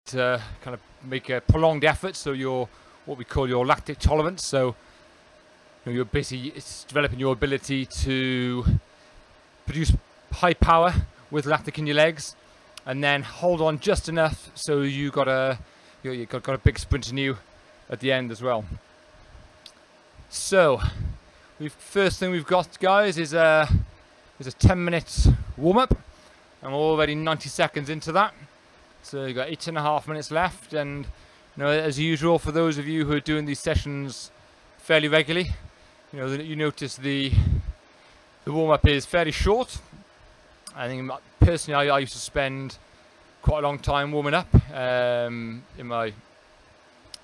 to kind of make a prolonged effort, so your what we call your lactic tolerance. So you're basically, it's developing your ability to produce high power with lactic in your legs, and then hold on just enough so you got a big sprint in you at the end as well. So first thing we've got, guys, is a 10-minute warm-up. I'm already 90 seconds into that, so you've got 8.5 minutes left. And as usual, for those of you who are doing these sessions fairly regularly, you notice the warm-up is fairly short. I think personally I used to spend quite a long time warming up in my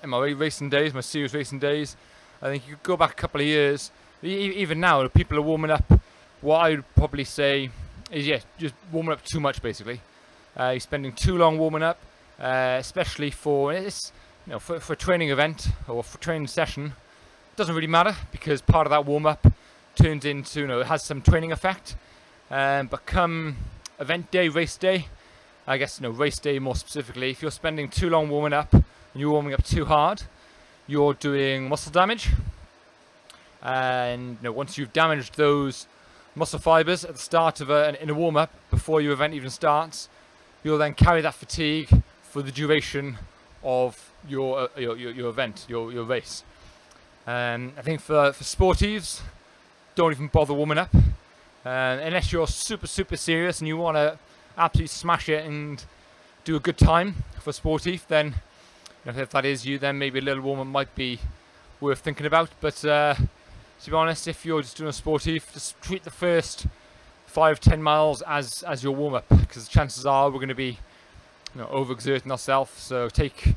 racing days, my serious racing days. I think you could go back a couple of years, even now people are warming up. What I would probably say is, just warming up too much basically. You're spending too long warming up, especially for a training event or for a training session. It doesn't really matter, because part of that warm-up turns into, it has some training effect. But come event day, race day, I guess, race day more specifically, if you're spending too long warming up and you're warming up too hard, you're doing muscle damage. And once you've damaged those muscle fibers at the start of in a warm-up, before your event even starts, you'll then carry that fatigue for the duration of your event, your race. I think for sportives, don't even bother warming up. Unless you're super serious and you want to absolutely smash it and do a good time for sportive, then if that is you, then maybe a little warm-up might be worth thinking about. But to be honest, if you're just doing a sportive, just treat the first 5-10 miles as your warm-up, because the chances are we're going to be overexerting ourselves. So take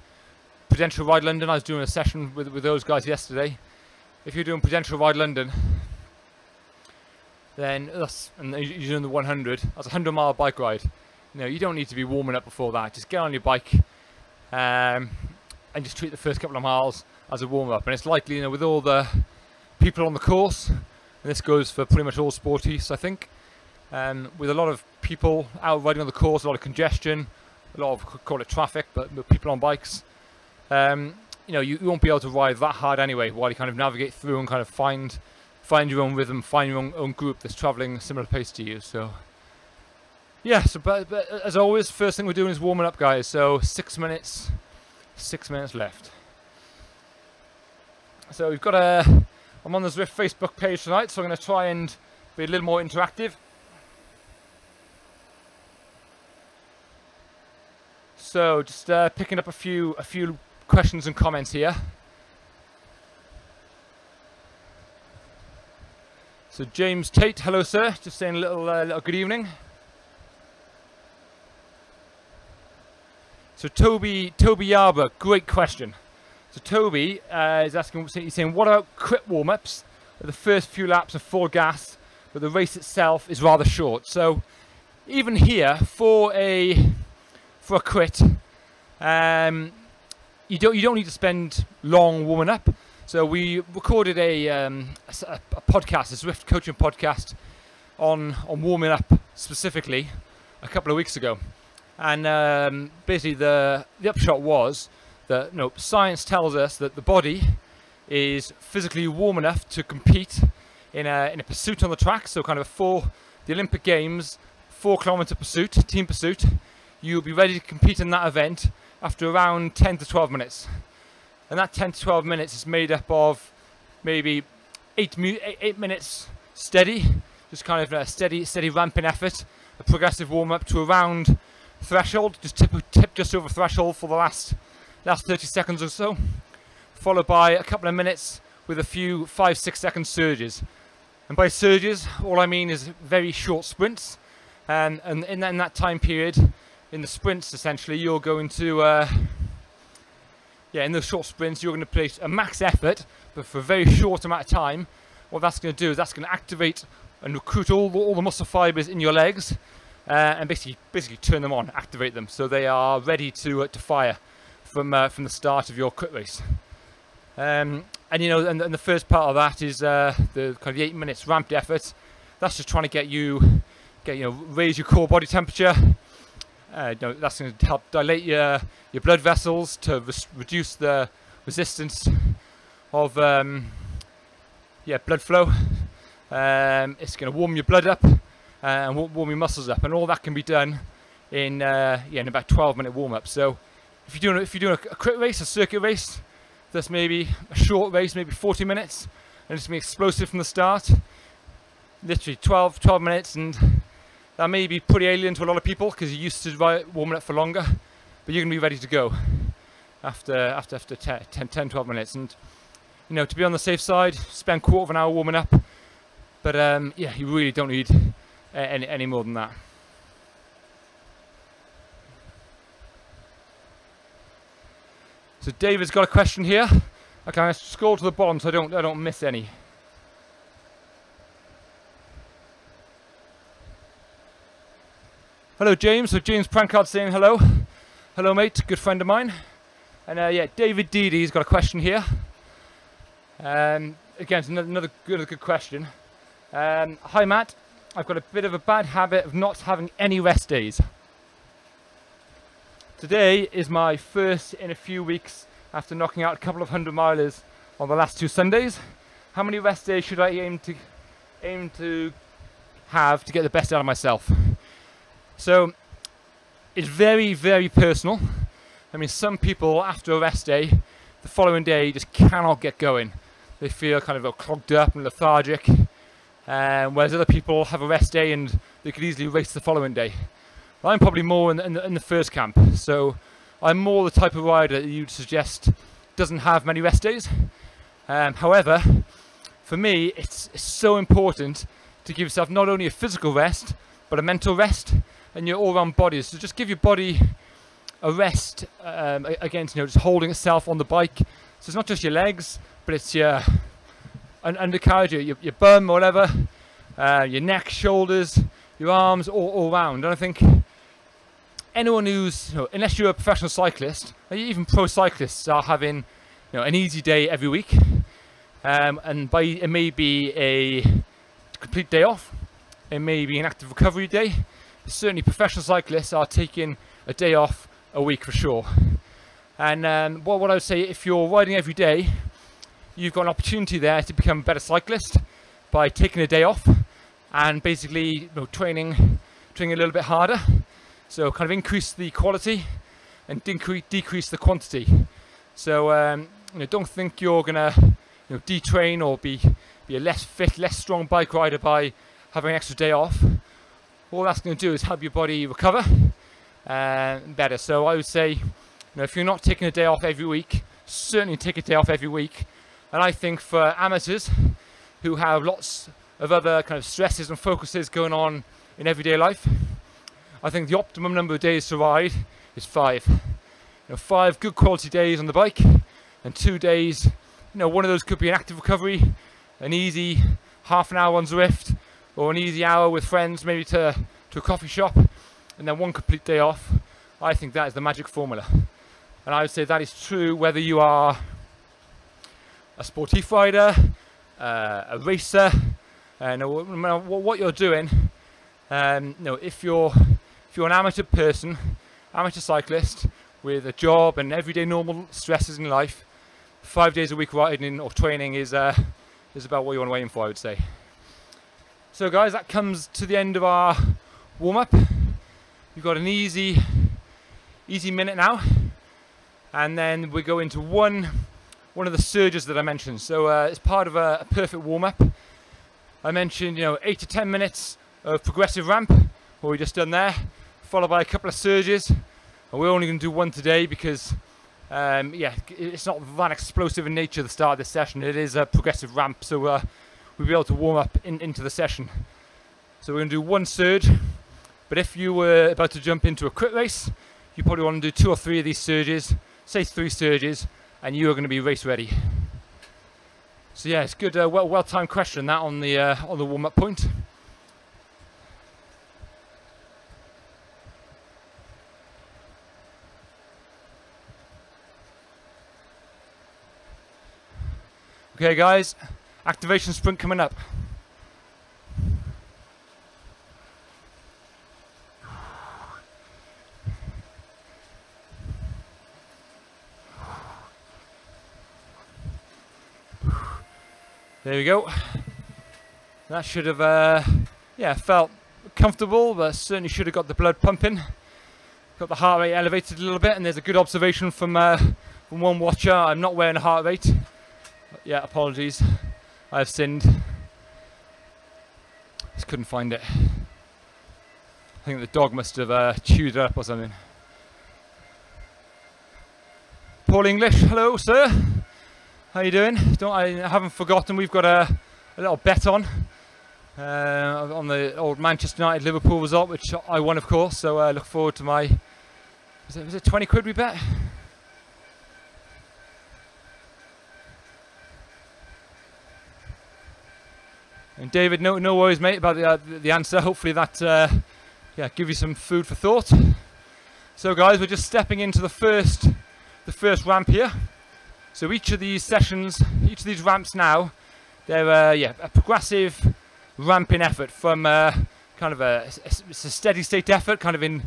Prudential Ride London. I was doing a session with those guys yesterday. If you're doing Prudential Ride London, then and you're doing the 100, that's a 100-mile bike ride. You don't need to be warming up before that. Just get on your bike and just treat the first couple of miles as a warm-up. And it's likely, with all the people on the course, and this goes for pretty much all sporties, I think, with a lot of people out riding on the course, a lot of congestion, a lot of, call it traffic, but people on bikes, you won't be able to ride that hard anyway, while you kind of navigate through and kind of find your own rhythm, find your own group that's traveling a similar pace to you. So yeah, but as always, first thing we're doing is warming up, guys. So 6 minutes left. So we've got I'm on the Zwift Facebook page tonight, so I'm going to try and be a little more interactive. So just picking up a few questions and comments here. So James Tate, hello sir, just saying a little good evening. So Toby Yarber, great question. So Toby is asking, he's saying, what about crit warm-ups? The first few laps are full gas, but the race itself is rather short. So even here, for a crit, you don't need to spend long warming up. So we recorded a podcast, a Zwift coaching podcast, on warming up specifically a couple of weeks ago, and basically the upshot was that science tells us that the body is physically warm enough to compete in a pursuit on the track. So kind of the Olympic Games 4-kilometer pursuit, team pursuit, you'll be ready to compete in that event after around 10 to 12 minutes. And that 10 to 12 minutes is made up of maybe 8 minutes steady, just kind of a steady ramping effort, a progressive warm-up to around threshold, just tip just over threshold for the last 30 seconds or so, followed by a couple of minutes with a few 5-6 second surges. And by surges, all I mean is very short sprints, and in that time period, in the sprints essentially, you're going to in those short sprints, you're going to place a max effort, but for a very short amount of time. What that's going to do is that's going to activate and recruit all the muscle fibers in your legs, and basically turn them on, activate them, so they are ready to fire from the start of your crit race. And the first part of that is the kind of the 8 minutes ramped effort. That's just trying to get you raise your core body temperature, That's going to help dilate your blood vessels to reduce the resistance of blood flow. It's going to warm your blood up and warm your muscles up, and all that can be done in about 12-minute warm-up. So if you're doing a quick race, a circuit race, that's maybe a short race, maybe 40 minutes, and it's going to be explosive from the start. Literally 12 minutes, and that may be pretty alien to a lot of people because you're used to warming up for longer, but you're going to be ready to go after 10, 12 minutes. And to be on the safe side, spend quarter of an hour warming up, but you really don't need any more than that. So David's got a question here. Okay, I'm going to scroll to the bottom so I don't miss any. Hello James, so James Prancard saying hello. Hello mate, good friend of mine. And David Deedy's got a question here. Again, it's another good question. Hi Matt, I've got a bit of a bad habit of not having any rest days. Today is my first in a few weeks after knocking out a couple of 100-milers on the last 2 Sundays. How many rest days should I aim to have to get the best out of myself? So it's very, very personal. I mean, some people after a rest day, the following day just cannot get going. They feel kind of clogged up and lethargic, whereas other people have a rest day and they could easily race the following day. Well, I'm probably more in the first camp, so I'm more the type of rider that you'd suggest doesn't have many rest days. However, for me, it's so important to give yourself not only a physical rest, but a mental rest and your all-round body. So just give your body a rest against just holding itself on the bike. So it's not just your legs, but it's your undercarriage, your bum, or whatever, your neck, shoulders, your arms, all round. And I think anyone who's, unless you're a professional cyclist, even pro cyclists are having an easy day every week, and it may be a complete day off, it may be an active recovery day. Certainly professional cyclists are taking a day off a week for sure. And what I would say, if you're riding every day, you've got an opportunity there to become a better cyclist by taking a day off and basically training a little bit harder. So kind of increase the quality and decrease the quantity. So don't think you're gonna detrain or be a less fit, less strong bike rider by having an extra day off. All that's going to do is help your body recover better. So I would say, if you're not taking a day off every week, certainly take a day off every week. And I think for amateurs who have lots of other kind of stresses and focuses going on in everyday life, I think the optimum number of days to ride is 5. 5 good quality days on the bike, and 2 days, one of those could be an active recovery, an easy half an hour on Zwift, or an easy hour with friends, maybe to a coffee shop, and then 1 complete day off. I think that is the magic formula. And I would say that is true whether you are a sportif rider, a racer, no matter what you're doing. If you're an amateur person, amateur cyclist with a job and everyday normal stresses in life, 5 days a week riding or training is about what you want to aim for, I would say. So guys, that comes to the end of our warm-up. You've got an easy minute now, and then we go into one of the surges that I mentioned. So as part of a perfect warm-up, I mentioned 8 to 10 minutes of progressive ramp, what we just done there, followed by a couple of surges, and we're only going to do 1 today because it's not that explosive in nature at the start of this session. It is a progressive ramp, so we'll be able to warm up into the session. So we're going to do 1 surge, but if you were about to jump into a quick race, you probably want to do 2 or 3 of these surges, say 3 surges, and you are going to be race ready. So yeah, it's good, well-timed question that on the warm-up point. Okay guys, activation sprint coming up. There we go. That should have, yeah, felt comfortable, but certainly should have got the blood pumping. Got the heart rate elevated a little bit, and there's a good observation from one watcher. I'm not wearing a heart rate. Yeah, apologies. I've sinned. Just couldn't find it. I think the dog must have chewed it up or something. Paul English, hello sir. How you doing? I haven't forgotten we've got a little bet on the old Manchester United Liverpool result, which I won of course, so I look forward to my, was it 20 quid we bet? And David, no worries mate about the answer. Hopefully that yeah, give you some food for thought. So guys, we're just stepping into the first ramp here. So each of these sessions, each of these ramps now, they're yeah, a progressive ramping effort from kind of it's a steady state effort, kind of in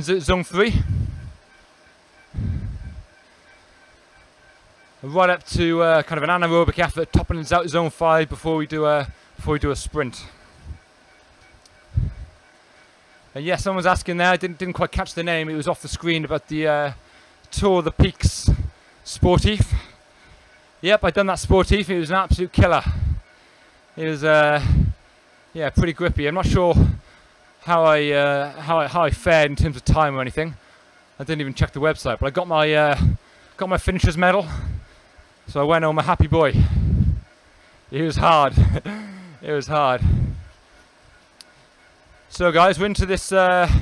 zone 3, right up to kind of an anaerobic effort, topping out zone 5 before we do a sprint. And yeah, someone was asking there, I didn't quite catch the name. It was off the screen about the Tour of the Peaks Sportif. Yep, I've done that Sportif. It was an absolute killer. It was yeah, pretty grippy. I'm not sure how I fared in terms of time or anything. I didn't even check the website, but I got my finisher's medal, so I went home a happy boy. It was hard. It was hard. So guys, we're into this first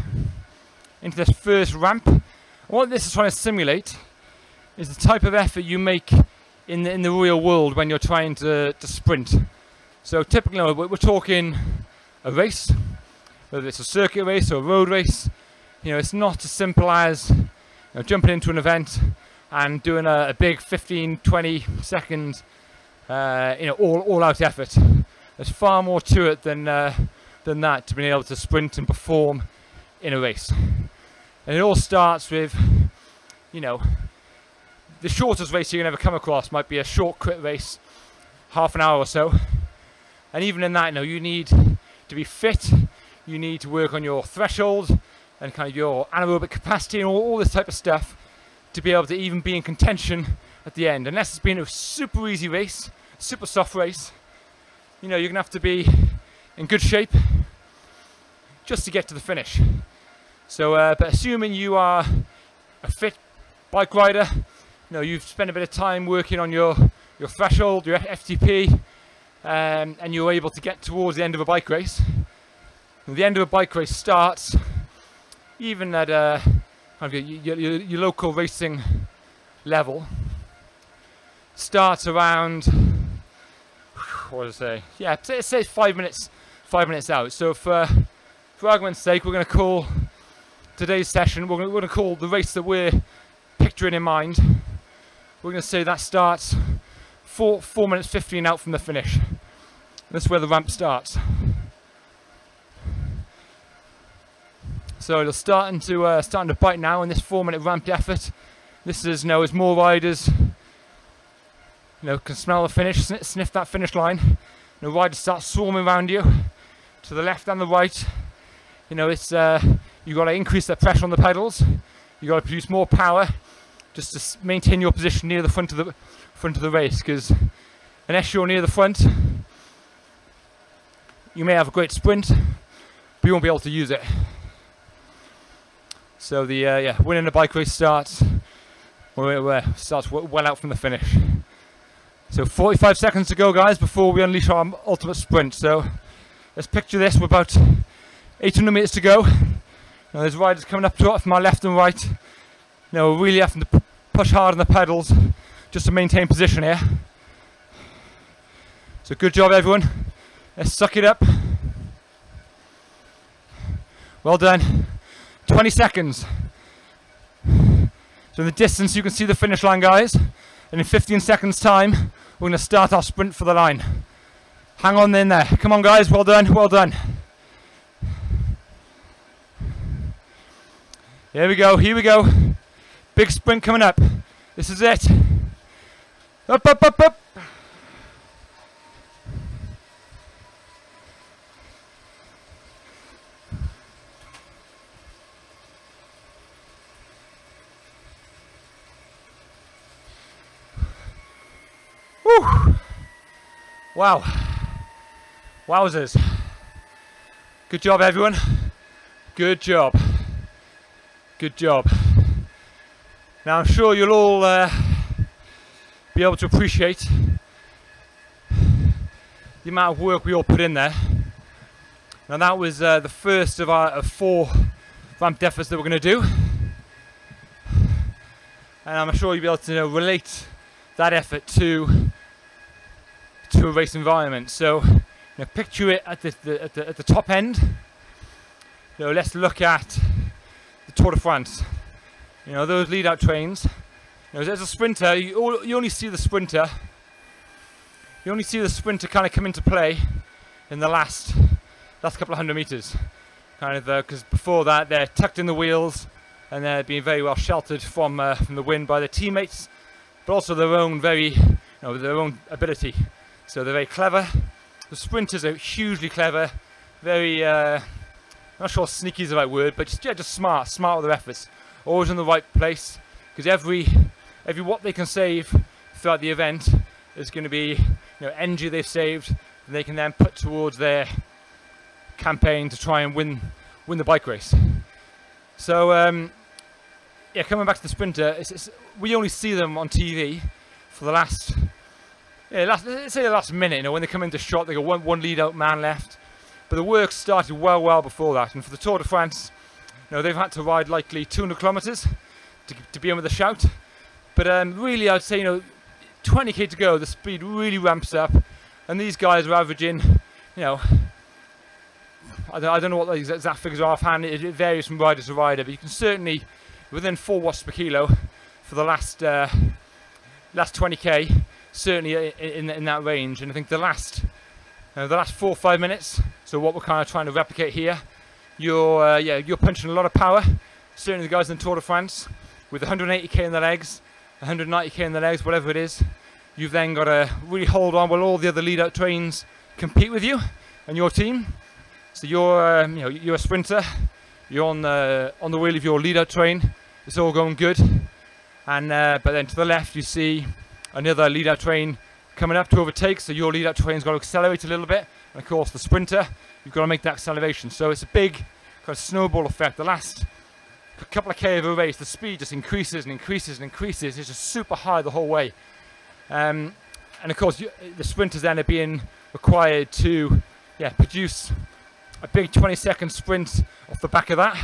ramp. And what this is trying to simulate is the type of effort you make in the real world when you're trying to sprint. So typically, we're talking a race, whether it's a circuit race or a road race. You know, it's not as simple as, you know, jumping into an event and doing a big 15-20 second you know, all-out effort. There's far more to it than that, to be able to sprint and perform in a race. And it all starts with, you know, the shortest race you're going to ever come across might be a short crit race, half an hour or so. And even in that, you know, you need to be fit, you need to work on your threshold and kind of your anaerobic capacity and all this type of stuff to be able to even be in contention at the end. Unless it's been a super easy race, super soft race, you know, you're going to have to be in good shape just to get to the finish. So, but assuming you are a fit bike rider, you know, you've spent a bit of time working on your threshold, your FTP, and you're able to get towards the end of a bike race. And the end of a bike race starts, even at kind of your local racing level, starts around, what did I say? Yeah, say 5 minutes out. So for argument's sake, we're going to call today's session, we're going to call the race that we're picturing in mind, we're going to say that starts 4 minutes 15 out from the finish. That's where the ramp starts. So it's starting to bite now in this 4-minute ramped effort. This is, you know, as more riders, you know, can smell the finish, sniff that finish line. The riders start swarming around you, to the left and the right. You know, it's you've got to increase the pressure on the pedals. You've got to produce more power just to maintain your position near the front of the race. Because unless you're near the front, you may have a great sprint, but you won't be able to use it. So the yeah, winning a bike race starts well out from the finish. So 45 seconds to go, guys, before we unleash our ultimate sprint. So let's picture this. We're about 800 meters to go. Now there's riders coming up to it from our left and right. Now we're really having to push hard on the pedals just to maintain position here. So good job, everyone. Let's suck it up. Well done. 20 seconds. So in the distance you can see the finish line, guys. And in 15 seconds time, we're going to start our sprint for the line. Hang on in there. Come on, guys. Well done. Well done. Here we go. Here we go. Big sprint coming up. This is it. Up, up, up, up. Whew. Wow. Wowzers. Good job, everyone. Good job. Good job. Now, I'm sure you'll all be able to appreciate the amount of work we all put in there. Now, that was the first of 4 ramped efforts that we're going to do. And I'm sure you'll be able to relate that effort to a race environment. So, picture it at the top end. Let's look at the Tour de France. Those lead-out trains. As a sprinter, you only see the sprinter. You only see the sprinter kind of come into play in the last couple of hundred meters, kind of, because before that they're tucked in the wheels and they're being very well sheltered from the wind by their teammates, but also their own their own ability. So they're very clever. The sprinters are hugely clever, very I'm not sure sneaky is the right word, but just smart with their efforts, always in the right place, because every watt they can save throughout the event is going to be energy they've saved that they can then put towards their campaign to try and win the bike race. So coming back to the sprinter, we only see them on TV for the last minute. When they come into shot, they got one lead out man left, but the work started well before that. And for the Tour de France, they've had to ride likely 200 kilometers to be in with a shout. But really, I'd say 20k to go, the speed really ramps up, and these guys are averaging, I don't know what the exact figures are offhand. It varies from rider to rider, but you can certainly within 4 watts per kilo for the last 20k, certainly in that range. And I think the last 4 or 5 minutes, so what we're kind of trying to replicate here, you're punching a lot of power. Certainly the guys in the Tour de France with 180k in the legs, 190k in the legs, whatever it is. You've then got to really hold on while all the other lead-out trains compete with you and your team. So you're a sprinter. You're on the wheel of your lead-out train. It's all going good, and but then to the left you see another lead-out train coming up to overtake. So your lead-out train's got to accelerate a little bit, and of course the sprinter, you've got to make that acceleration. So it's a big kind of snowball effect. The last couple of k of a race, the speed just increases and increases and increases. It's just super high the whole way. And of course, the sprinters then are being required to produce a big 20-second sprint off the back of that,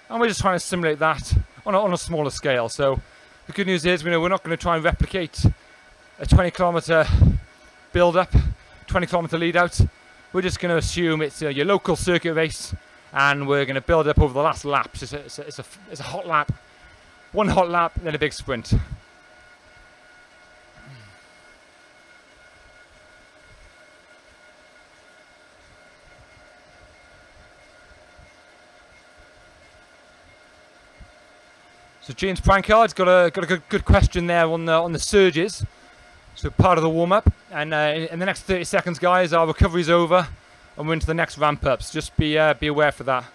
and we're just trying to simulate that on a smaller scale. So the good news is, we're not going to try and replicate a 20-kilometer build-up, 20-kilometer lead-out. We're just going to assume it's your local circuit race, and we're going to build up over the last lap. It's a hot lap, one hot lap, then a big sprint. So James Prankard's got a good question there on the surges. So part of the warm-up, and in the next 30 seconds, guys, our recovery's over, and we're into the next ramp-ups. Just be aware for that.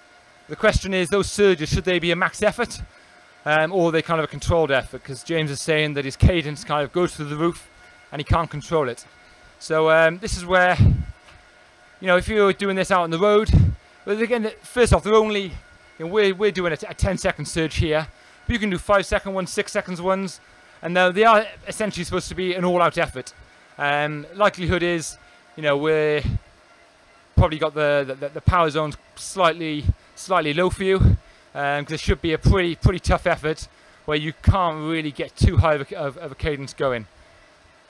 The question is, those surges, should they be a max effort, or are they kind of a controlled effort? Because James is saying that his cadence kind of goes through the roof, and he can't control it. So this is where, if you're doing this out on the road, but again, first off, they're only, we're doing a 10-second surge here. But you can do 5-second ones, 6 seconds ones, and they are essentially supposed to be an all-out effort. Likelihood is, we're probably got the power zones slightly low for you, because it should be a pretty tough effort where you can't really get too high of a cadence going.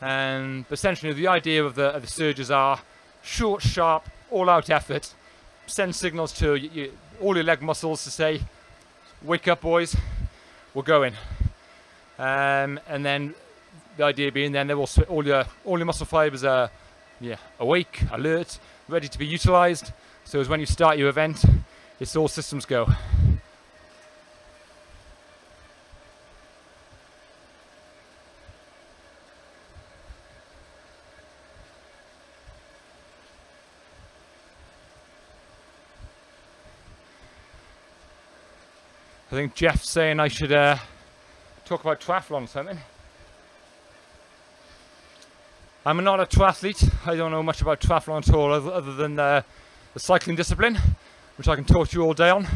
But essentially, the idea of the surges are short, sharp, all-out effort. Send signals to all your leg muscles to say, "Wake up, boys. We're going." And then the idea being, then all your muscle fibers are awake, alert, ready to be utilized. So as when you start your event, it's all systems go. I think Jeff's saying I should talk about triathlon or something. I'm not a triathlete. I don't know much about triathlon at all other than the cycling discipline, which I can talk to you all day on.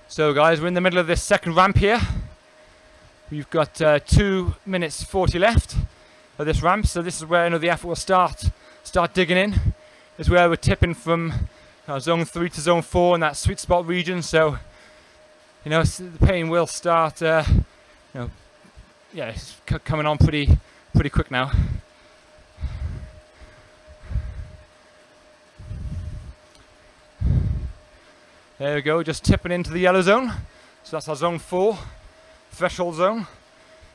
So guys, we're in the middle of this second ramp here. We've got 2 minutes 40 left of this ramp, so this is where the effort will start digging in. It's where we're tipping from zone 3 to zone 4 in that sweet spot region, so the pain will start it's coming on pretty quick now. There we go, just tipping into the yellow zone. So that's our zone 4 threshold zone.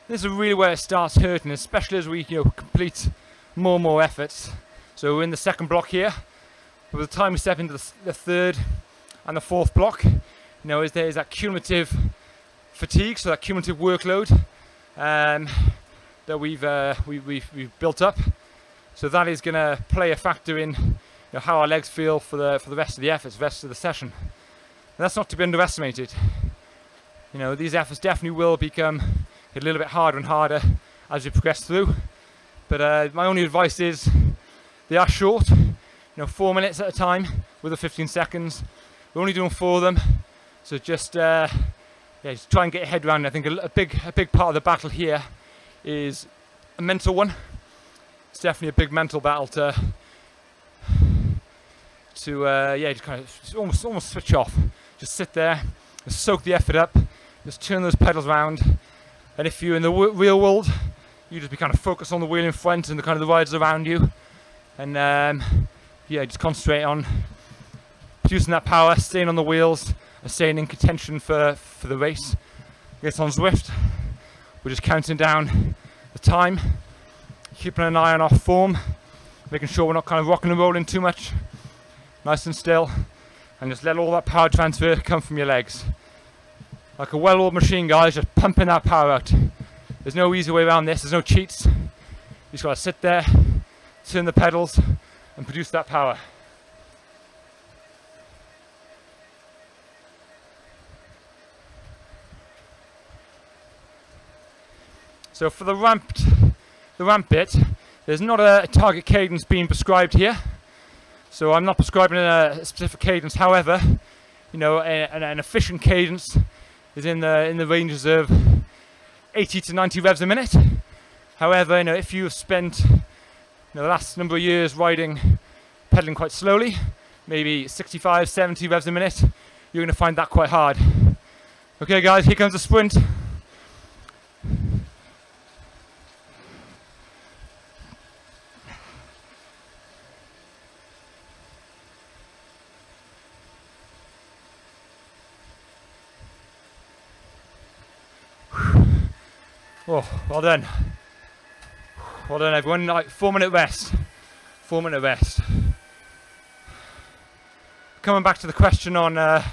This is really where it starts hurting, especially as we complete more and more efforts. So we're in the second block here. By the time we step into the third and the fourth block, there's that cumulative fatigue, so that cumulative workload that we've built up. So that is going to play a factor in how our legs feel for the rest of the efforts, the rest of the session. And that's not to be underestimated. These efforts definitely will become a little bit harder and harder as we progress through. But my only advice is they are short, 4 minutes at a time with the 15 seconds. We're only doing 4 of them, so just try and get your head around it. I think a big part of the battle here is a mental one. It's definitely a big mental battle to just kind of almost switch off. Just sit there, just soak the effort up, just turn those pedals around. And if you're in the real world, you just be kind of focused on the wheel in front and the kind of the riders around you, and just concentrate on producing that power, staying on the wheels, and staying in contention for the race. I guess on Zwift, we're just counting down the time, keeping an eye on our form, making sure we're not kind of rocking and rolling too much, nice and still, and just let all that power transfer come from your legs. Like a well-oiled machine, guys, just pumping that power out. There's no easy way around this, there's no cheats. You just gotta sit there, turn the pedals, and produce that power. So for the ramp bit, there's not a target cadence being prescribed here. So I'm not prescribing a specific cadence. However, an efficient cadence is in the ranges of 80 to 90 revs a minute. However, if you've spent the last number of years pedaling quite slowly, maybe 65, 70 revs a minute, you're going to find that quite hard. Okay guys, here comes the sprint. Oh, well done. Well done everyone. 4-minute rest. 4-minute rest. Coming back to the question on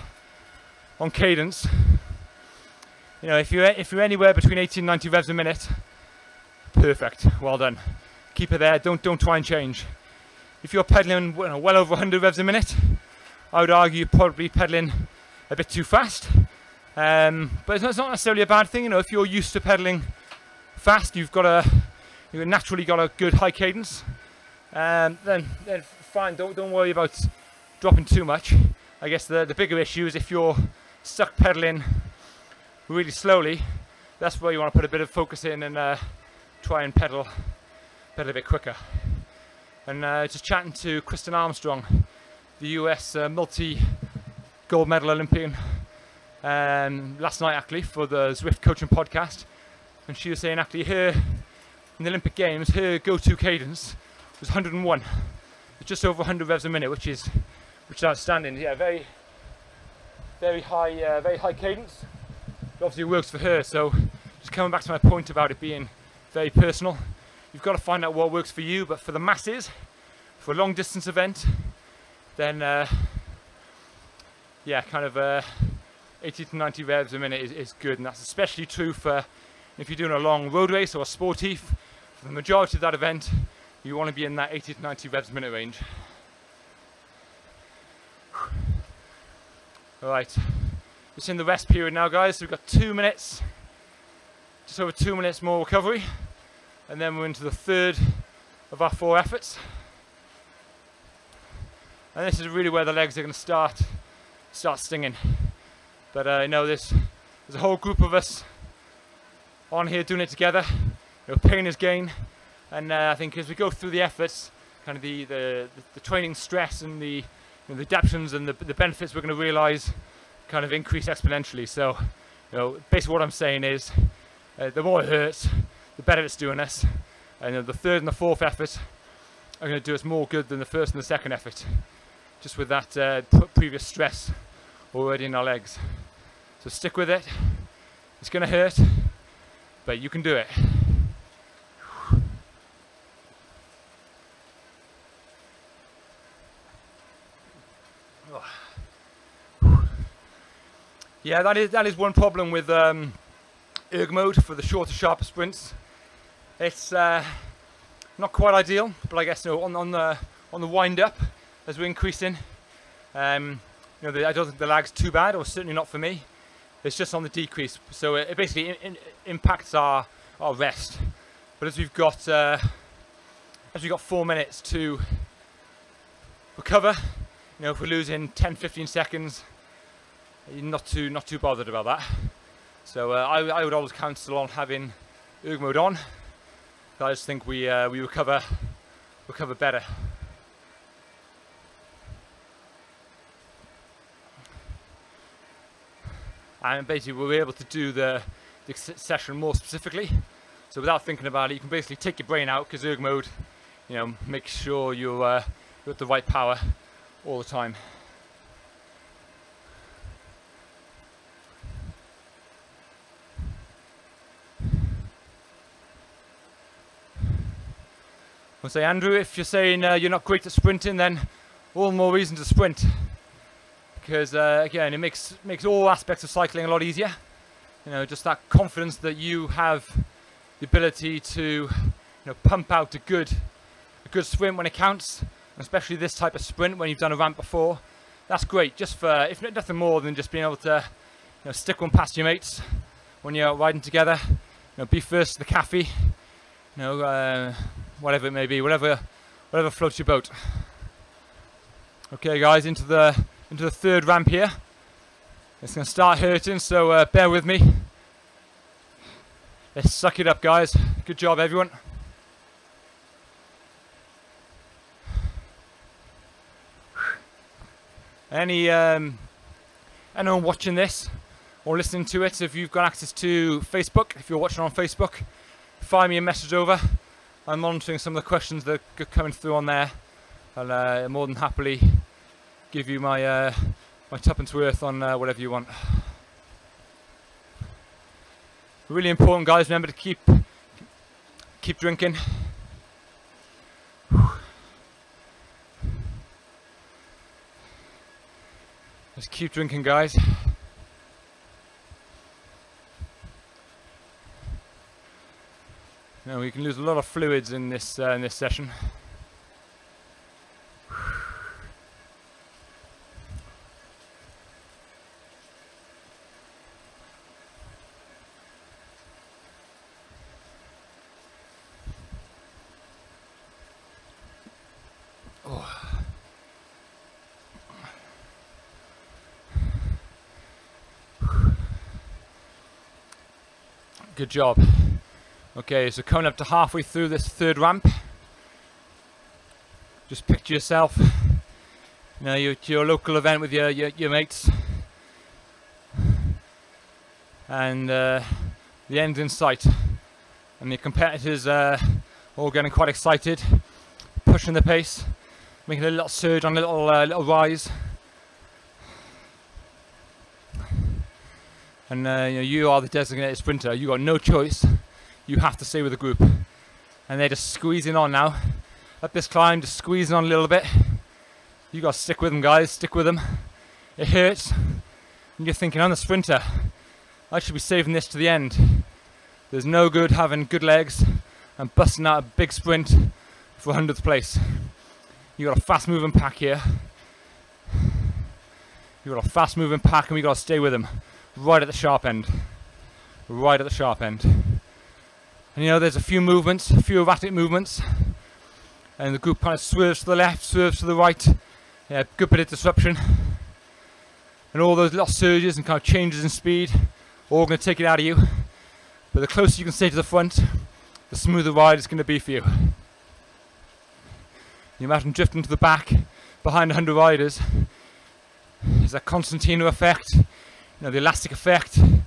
cadence. If you're anywhere between 80 and 90 revs a minute, perfect. Well done. Keep it there. Don't try and change. If you're pedaling well over 100 revs a minute, I would argue you're probably pedaling a bit too fast. But it's not necessarily a bad thing. If you're used to pedaling fast, you've naturally got a good high cadence, then fine. Don't worry about dropping too much. I guess the bigger issue is if you're stuck pedaling really slowly. That's where you want to put a bit of focus in and try and pedal a bit quicker. And just chatting to Kristen Armstrong, the US multi-gold medal Olympian, last night actually for the Zwift coaching podcast. And she was saying actually in the Olympic Games, her go-to cadence was 101. It's just over 100 revs a minute, which is outstanding. Yeah, very high cadence. It obviously works for her. So just coming back to my point about it being very personal, you've got to find out what works for you. But for the masses, for a long distance event, then 80 to 90 revs a minute is good, and that's especially true for if you're doing a long road race or a sportive. For the majority of that event, you want to be in that 80 to 90 revs a minute range. Alright, just in the rest period now guys, so we've got 2 minutes just over 2 minutes more recovery, and then we're into the third of our 4 efforts. And this is really where the legs are going to start stinging. But you know, there's a whole group of us on here doing it together. You know, pain is gain, and I think as we go through the efforts, kind of the training stress and the adaptations and the benefits we're going to realise kind of increase exponentially. So, you know, basically what I'm saying is, the more it hurts, the better it's doing us. And the third and the fourth effort are going to do us more good than the first and the second effort, just with that previous stress already in our legs. So stick with it. It's going to hurt, but you can do it. Yeah, that is one problem with erg mode for the shorter, sharper sprints. It's not quite ideal, but I guess, you know, on the wind up as we're increasing, you know, I don't think the lag's too bad, or certainly not for me. It's just on the decrease, so it basically impacts our rest. But as we've got 4 minutes to recover, you know, if we're losing 10-15 seconds, you're not too bothered about that. So I would always counsel on having erg mode on. I just think we recover better. And basically we're able to do the session more specifically. So without thinking about it, you can basically take your brain out, because erg mode, you know, makes sure you're at the right power all the time. I'll say, Andrew, if you're saying you're not great at sprinting, then all the more reason to sprint, because again, it makes all aspects of cycling a lot easier. You know, just that confidence that you have the ability to, you know, pump out a good sprint when it counts, especially this type of sprint when you've done a ramp before. That's great, just for, if nothing more than just being able to, you know, stick one past your mates when you're out riding together. You know, be first to the cafe. You know, whatever it may be, whatever floats your boat. Okay, guys, into the third ramp here. It's going to start hurting, so bear with me. Let's suck it up, guys. Good job, everyone. Anyone watching this or listening to it, if you've got access to Facebook, if you're watching on Facebook, fire me a message over. I'm monitoring some of the questions that are coming through on there, and more than happily give you my my tuppence worth on whatever you want. Really important, guys. Remember to keep drinking. Just keep drinking, guys. Now we can lose a lot of fluids in this session. Oh. Good job. Okay, so coming up to halfway through this third ramp, just picture yourself, you know, you're at your local event with your mates, and the end's in sight, and the competitors all getting quite excited, pushing the pace, making a little surge on a little rise, and you know, you are the designated sprinter. You got no choice. You have to stay with the group, and they're just squeezing on now up this climb, just squeezing on a little bit. You got to stick with them, guys. Stick with them. It hurts, and you're thinking, I'm the sprinter, I should be saving this to the end. There's no good having good legs and busting out a big sprint for 100th place. You got a fast moving pack here. You got a fast moving pack, and we got to stay with them right at the sharp end. Right at the sharp end. And you know, there's a few movements, a few erratic movements, and the group kind of swerves to the left, swerves to the right. Yeah, good bit of disruption. And all those little surges and kind of changes in speed, all going to take it out of you. But the closer you can stay to the front, the smoother the ride is going to be for you. You imagine drifting to the back, behind 100 riders. There's that concertina effect, you know, the elastic effect. You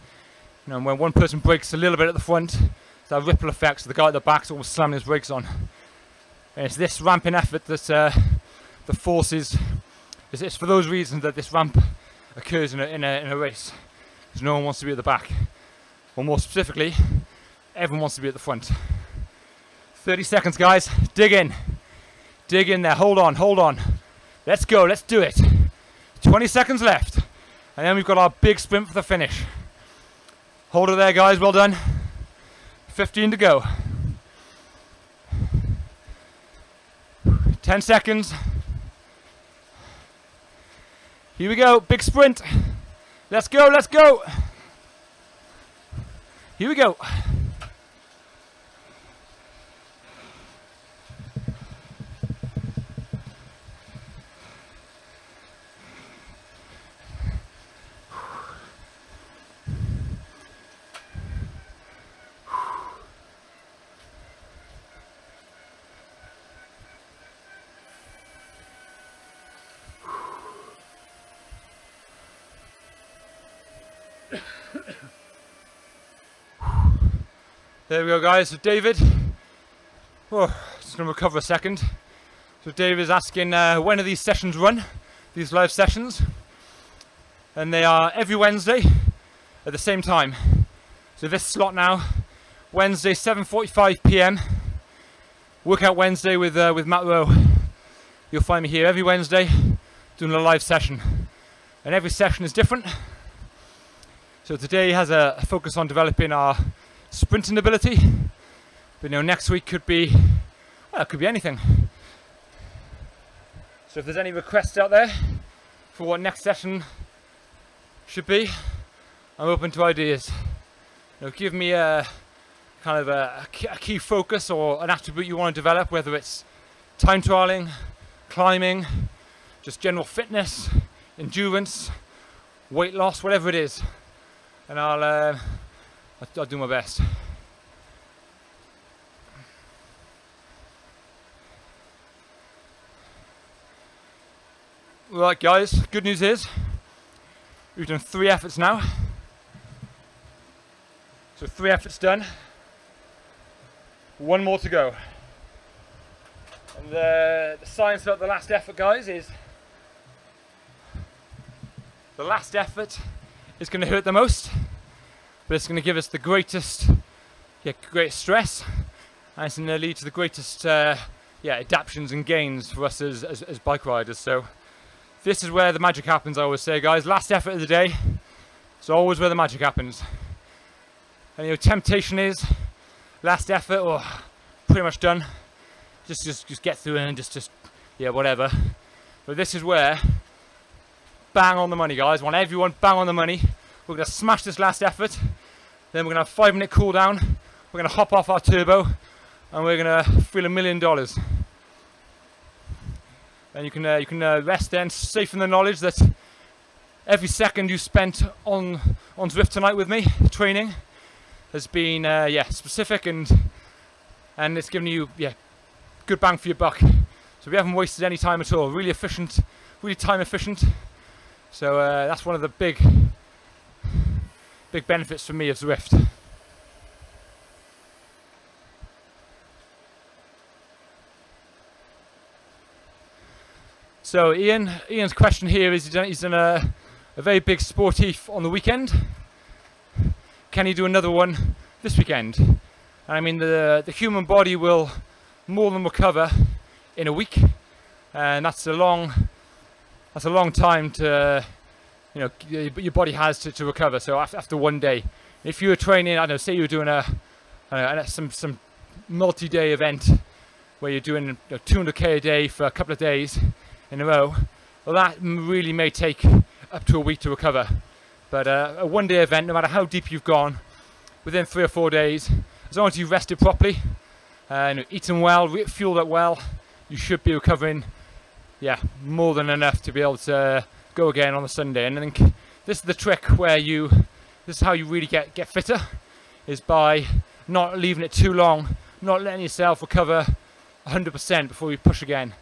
know, when one person brakes a little bit at the front, that ripple effect, so the guy at the back's always slamming his brakes on. And it's this ramping effort that the forces. It's for those reasons that this ramp occurs in a race, because no one wants to be at the back, or more specifically, everyone wants to be at the front. 30 seconds, guys. Dig in there. Hold on. Let's go. Let's do it. 20 seconds left, and then we've got our big sprint for the finish. Hold it there, guys. Well done. 15 to go. 10 seconds. Here we go, big sprint. Let's go. Here we go. There we go, guys. So David, just going to recover a second. So David's asking when are these sessions run, these live sessions, and they are every Wednesday at the same time. So this slot now, Wednesday 7:45 p.m. Workout Wednesday with Matt Rowe. You'll find me here every Wednesday doing a live session, and every session is different. So today has a focus on developing our sprinting ability, but you know, next week could be, well, it could be anything. So if there's any requests out there for what next session should be, I'm open to ideas. You know, give me a kind of a key focus or an attribute you want to develop, whether it's time trialing, climbing, just general fitness, endurance, weight loss, whatever it is, and I'll do my best. Right, guys, good news is we've done 3 efforts now. So 3 efforts done, 1 more to go. And the science about the last effort, guys, is the last effort is going to hurt the most, but it's going to give us the greatest stress, and it's going to lead to the greatest adaptations and gains for us as bike riders. So this is where the magic happens, I always say, guys. Last effort of the day, it's always where the magic happens. And you know, temptation is last effort, pretty much done. Just get through it and just whatever. But this is where bang on the money, guys. Want everyone bang on the money. We're going to smash this last effort, then we're going to have a 5-minute cool down, we're going to hop off our turbo, and we're going to feel $1 million. And you can rest then, safe in the knowledge that every second you spent on Zwift tonight with me, training, has been specific, and it's given you good bang for your buck. So we haven't wasted any time at all, really efficient, really time efficient. So that's one of the big benefits for me of Zwift. So Ian's question here is he's done a very big sportif on the weekend. Can he do another one this weekend? And I mean, the human body will more than recover in a week, and that's a long time to, you know, your body has to recover. So after 1 day, if you were training, I don't know, say you were doing some multi-day event where you're doing 200k a day for a couple of days in a row, well, that really may take up to a week to recover. But a 1 day event, no matter how deep you've gone, within 3 or 4 days, as long as you've rested properly and eaten well, fueled up well, you should be recovering, yeah, more than enough to be able to go again on the Sunday. And I think this is the trick where this is how you really get fitter, is by not leaving it too long, not letting yourself recover 100% before you push again.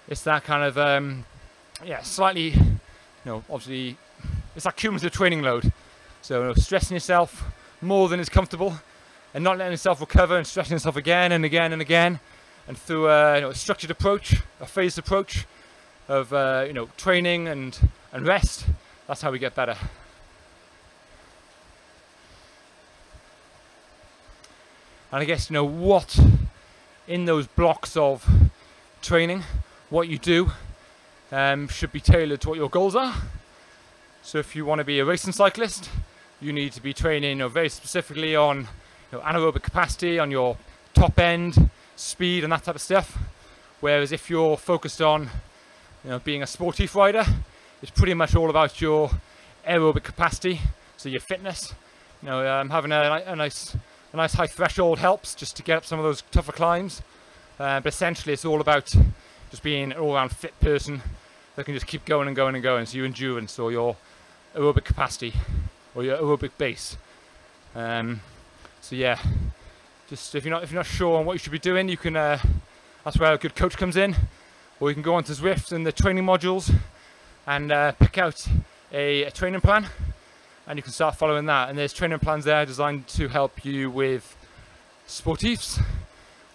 It's that kind of, yeah, slightly, obviously, it's that cumulative training load. So stressing yourself more than is comfortable, and not letting yourself recover and stressing yourself again and again and again. And through a structured approach, a phased approach of training and rest, that's how we get better. And I guess what in those blocks of training, what you do should be tailored to what your goals are. So if you want to be a racing cyclist, you need to be training very specifically on anaerobic capacity, on your top end, speed and that type of stuff. Whereas if you're focused on being a sportive rider, it's pretty much all about your aerobic capacity, so your fitness. Having a nice high threshold helps just to get up some of those tougher climbs. But essentially it's all about just being an all-round fit person that can just keep going and going and going. So your endurance or your aerobic capacity or your aerobic base. So yeah, just if you're not sure on what you should be doing, you can that's where a good coach comes in, or you can go onto Zwift and the training modules and pick out a training plan, and you can start following that. And there's training plans there designed to help you with sportifs,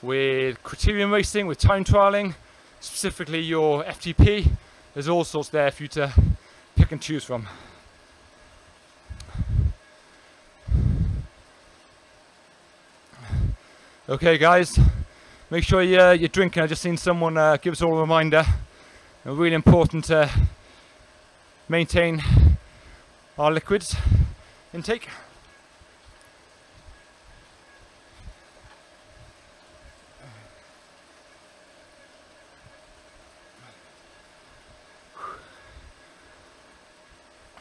with criterium racing, with time trialing, specifically your FTP. There's all sorts there for you to pick and choose from. Okay guys, make sure you're drinking. I've just seen someone give us all a reminder. Really important to maintain our liquids intake.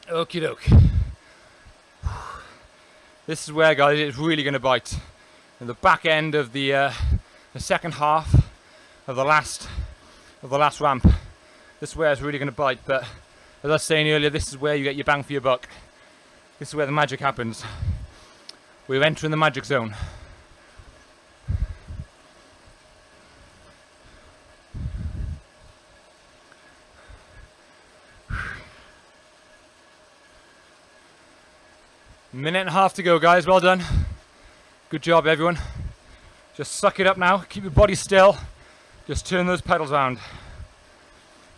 Okie doke. This is where, guys, it's really going to bite. In the back end of the second half of the last ramp. This is where it's really going to bite. But as I was saying earlier, this is where you get your bang for your buck. This is where the magic happens. We're entering the magic zone. Minute and a half to go, guys. Well done. Good job, everyone. Just suck it up now. Keep your body still. Just turn those pedals around.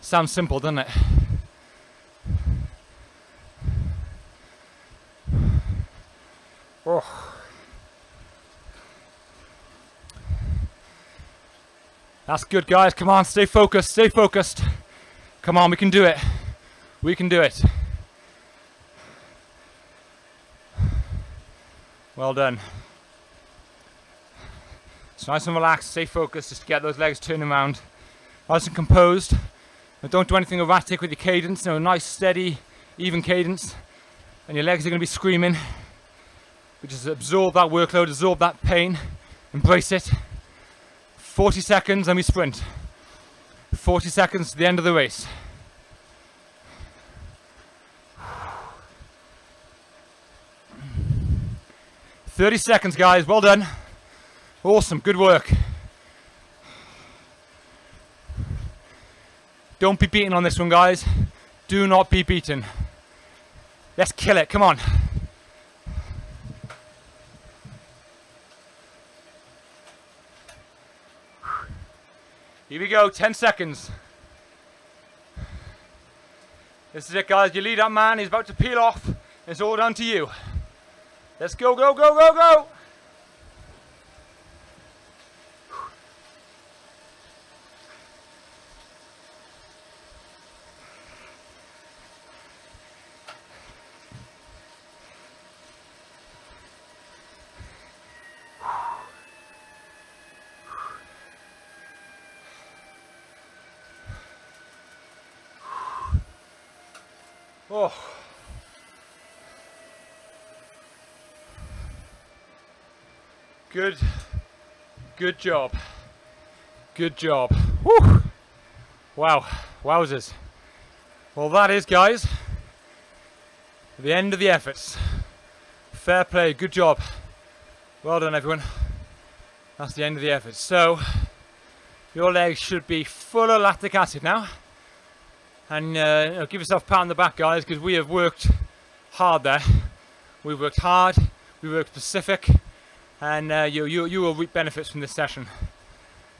Sounds simple, doesn't it? Oh. That's good, guys. Come on, stay focused. Stay focused. Come on, we can do it. We can do it. Well done. It's nice and relaxed, stay focused, just to get those legs turning around. Nice and composed. But don't do anything erratic with your cadence. Nice, steady, even cadence. And your legs are going to be screaming. But just absorb that workload, absorb that pain. Embrace it. 40 seconds and we sprint. 40 seconds to the end of the race. "30 seconds, guys. Well done. Awesome. Good work. Don't be beaten on this one, guys. Do not be beaten. Let's kill it. Come on. Here we go. 10 seconds. This is it, guys. Your lead up man is about to peel off. It's all down to you. Let's go, go, go, go, go! Oh. Good job. Good job. Woo! Wow, wowzers. Well, that is, guys, the end of the efforts. Fair play, good job. Well done, everyone. That's the end of the efforts. So, your legs should be full of lactic acid now. And give yourself a pat on the back, guys, because we have worked hard there. We've worked hard, we worked specific, and you will reap benefits from this session.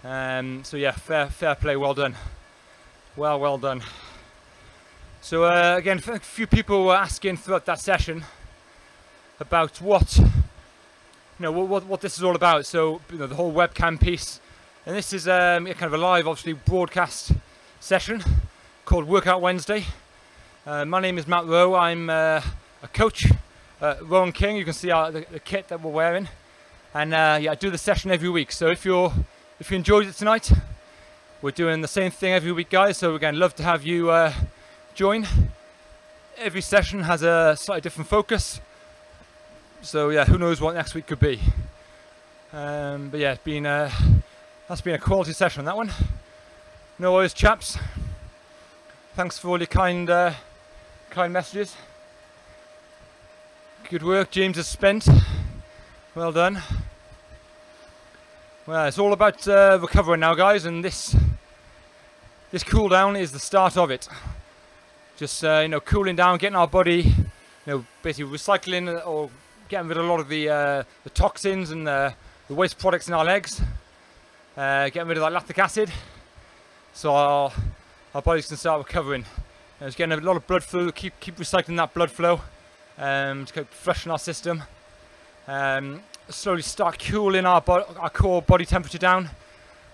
So yeah, fair play, well done. Well done. So again, a few people were asking throughout that session about what this is all about. So the whole webcam piece, and this is kind of a live, obviously, broadcast session called Workout Wednesday. My name is Matt Rowe. I'm a coach at Rowe & King. You can see the kit that we're wearing, and yeah, I do the session every week. So if you enjoyed it tonight, we're doing the same thing every week, guys. So again, love to have you join. Every session has a slightly different focus, so yeah, who knows what next week could be. But yeah, that's been a quality session, that one. No worries, chaps. Thanks for all your kind messages. Good work, James has spent. Well done. Well, it's all about recovering now, guys, and this cool down is the start of it. Just cooling down, getting our body, basically recycling or getting rid of a lot of the toxins and the waste products in our legs, getting rid of that lactic acid, so our bodies can start recovering. It's getting a lot of blood flow. Keep recycling that blood flow to keep flushing our system. Slowly start cooling our core body temperature down.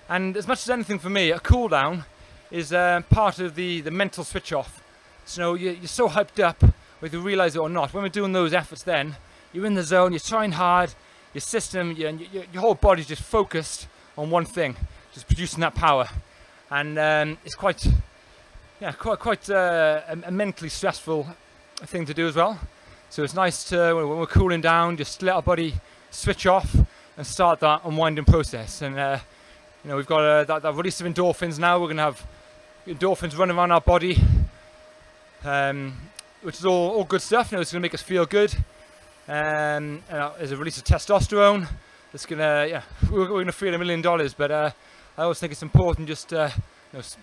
And as much as anything for me, a cool down is part of the mental switch off. So you're so hyped up, whether you realise it or not. When we're doing those efforts, then you're in the zone, you're trying hard, your system, your whole body's just focused on one thing, just producing that power. And it's quite a mentally stressful thing to do as well. So it's nice to, when we're cooling down, just let our body switch off and start that unwinding process. And we've got that release of endorphins now. We're going to have endorphins running around our body, which is all good stuff. It's going to make us feel good. There's a release of testosterone. It's gonna, we're going to feel $1 million. But I always think it's important just to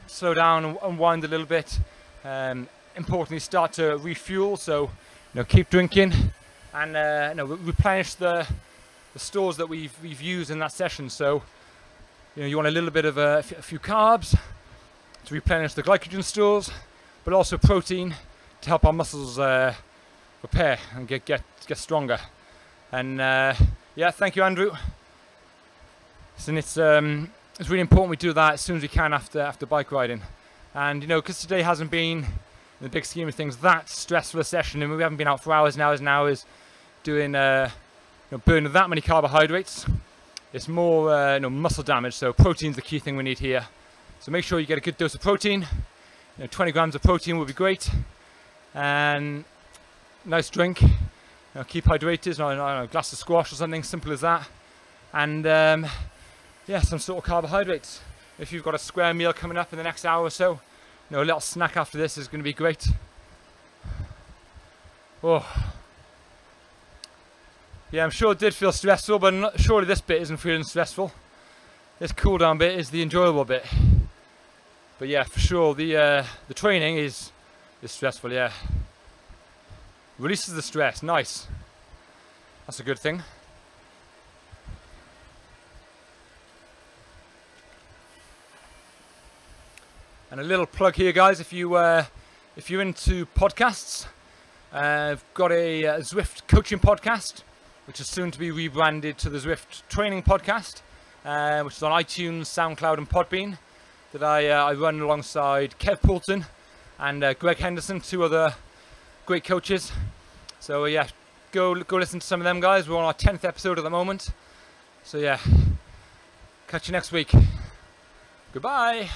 slow down and unwind a little bit. Importantly, start to refuel. So keep drinking and replenish the stores that we've used in that session. So you want a little bit of a few carbs to replenish the glycogen stores, but also protein to help our muscles repair and get stronger. And yeah, thank you, Andrew. And it's really important we do that as soon as we can after bike riding. And because today hasn't been, in the big scheme of things, that stressful a session, and we haven't been out for hours and hours and hours doing burning that many carbohydrates. It's more muscle damage. So protein's the key thing we need here. So make sure you get a good dose of protein. 20 grams of protein would be great, and nice drink. Keep hydrated. A glass of squash or something simple as that, and yeah, some sort of carbohydrates. If you've got a square meal coming up in the next hour or so, a little snack after this is going to be great. Oh, yeah, I'm sure it did feel stressful, but surely this bit isn't feeling stressful. This cool down bit is the enjoyable bit. But yeah, for sure, the training is stressful. Yeah, releases the stress. Nice. That's a good thing. And a little plug here, guys. If you're into podcasts, I've got a Zwift coaching podcast, which is soon to be rebranded to the Zwift training podcast, which is on iTunes, SoundCloud, and Podbean. That I run alongside Kev Poulton and Greg Henderson, two other great coaches. So yeah, go listen to some of them, guys. We're on our 10th episode at the moment. So yeah, catch you next week. Goodbye.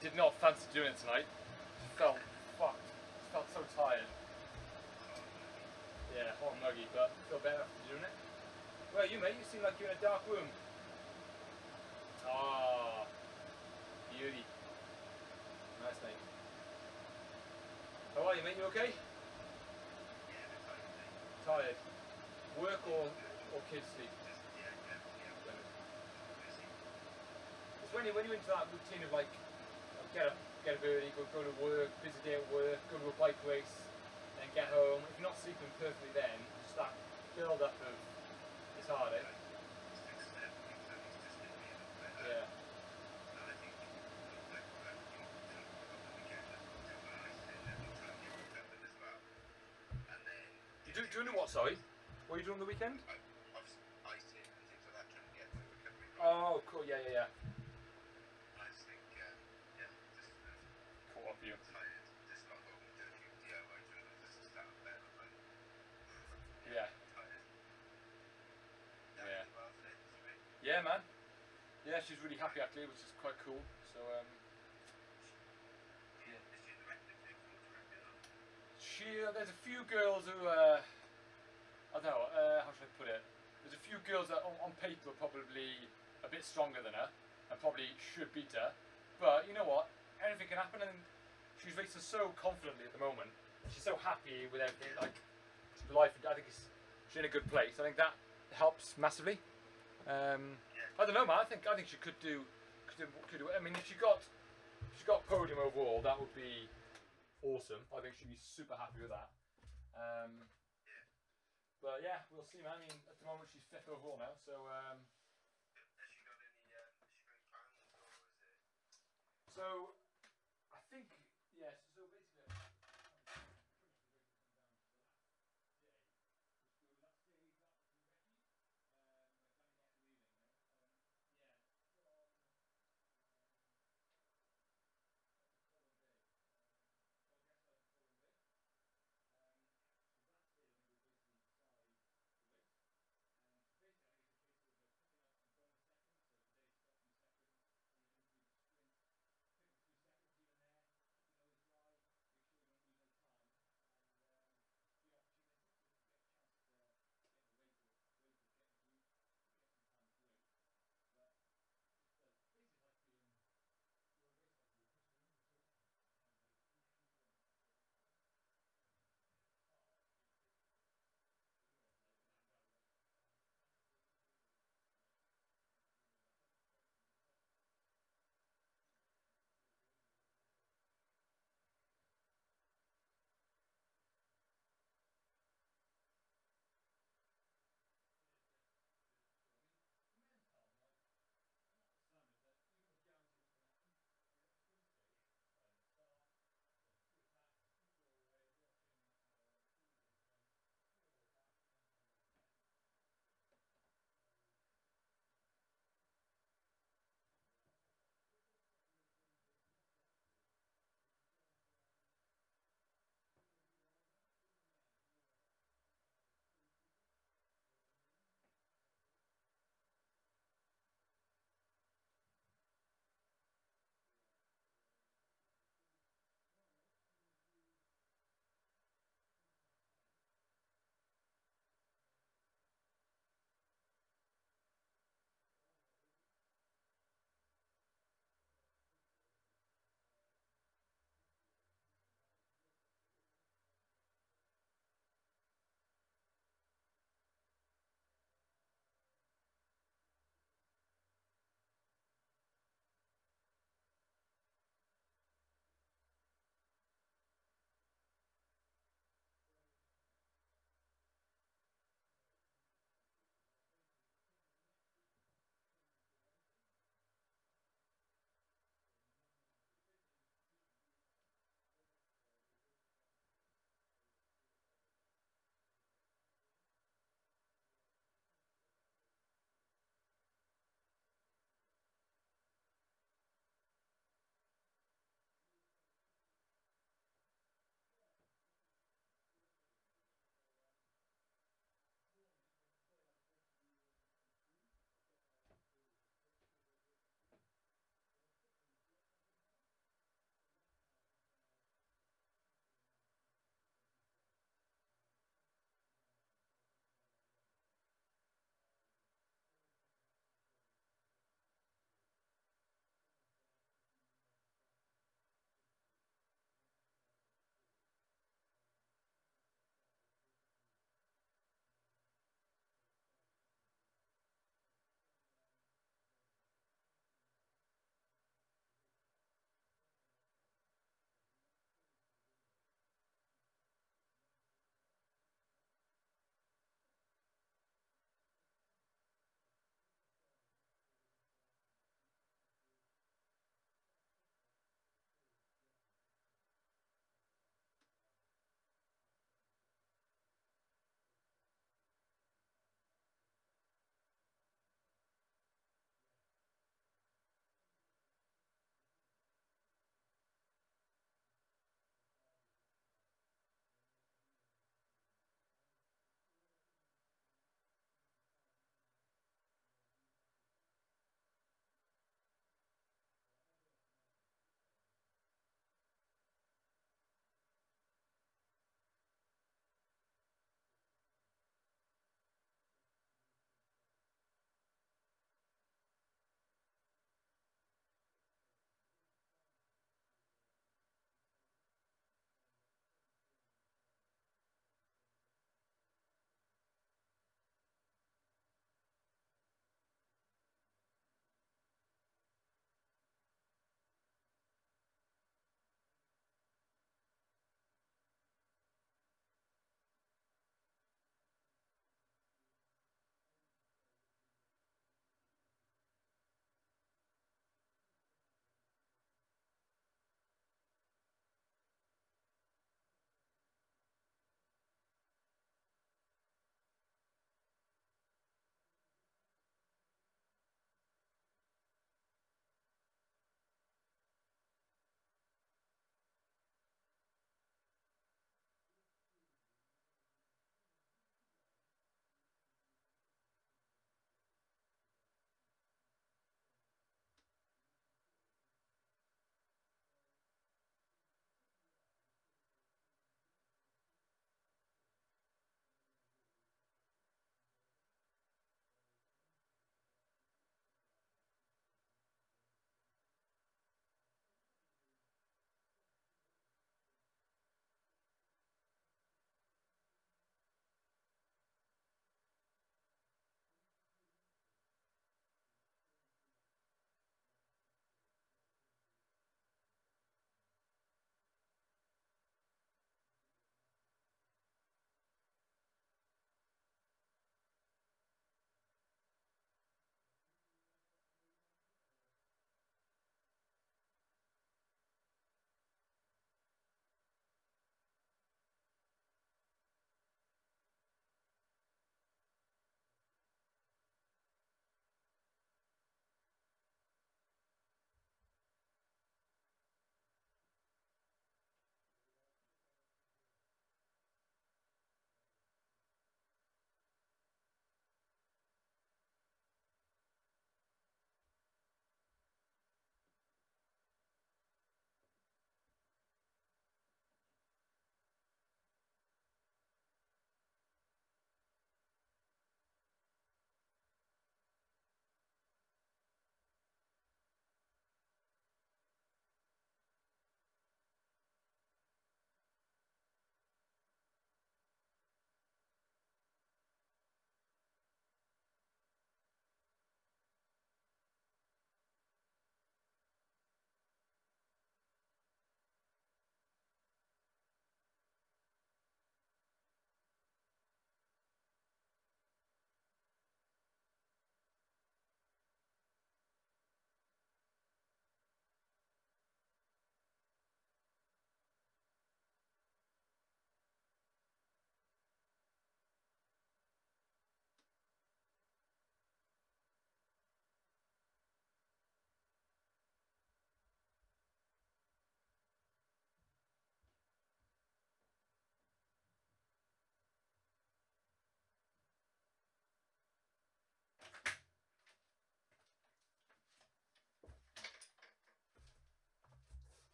did not fancy doing it tonight. Felt fucked. Felt so tired. Yeah, hot and muggy, but feel better after doing it. Where are you, mate? You seem like you're in a dark room. Ah, beauty. Nice, mate. How are you, mate? You okay? Tired. Work or kids sleep? It's when you're into that routine of like, get up early, go to work, busy day at work, go to a bike race, then get home. If you're not sleeping perfectly then, just that build up of, it's hard, eh? Yeah. You doing what, sorry? What are you doing on the weekend? Oh, cool, yeah. Caught up you. Yeah. Yeah, man. Yeah, she's really happy actually, which is quite cool. So, there's a few girls who, I don't know, how should I put it? There's a few girls that on paper are probably a bit stronger than her, and probably should beat her. But you know what? Anything can happen, and she's racing so confidently at the moment. She's so happy with everything, like life. I think she's in a good place. I think that helps massively. I don't know, man. I think she could do. I mean, if she got podium overall, that would be awesome. I think she'd be super happy with that. But yeah, we'll see, man. I mean, at the moment she's 5th overall now, so. Has she got any plans, or is it? So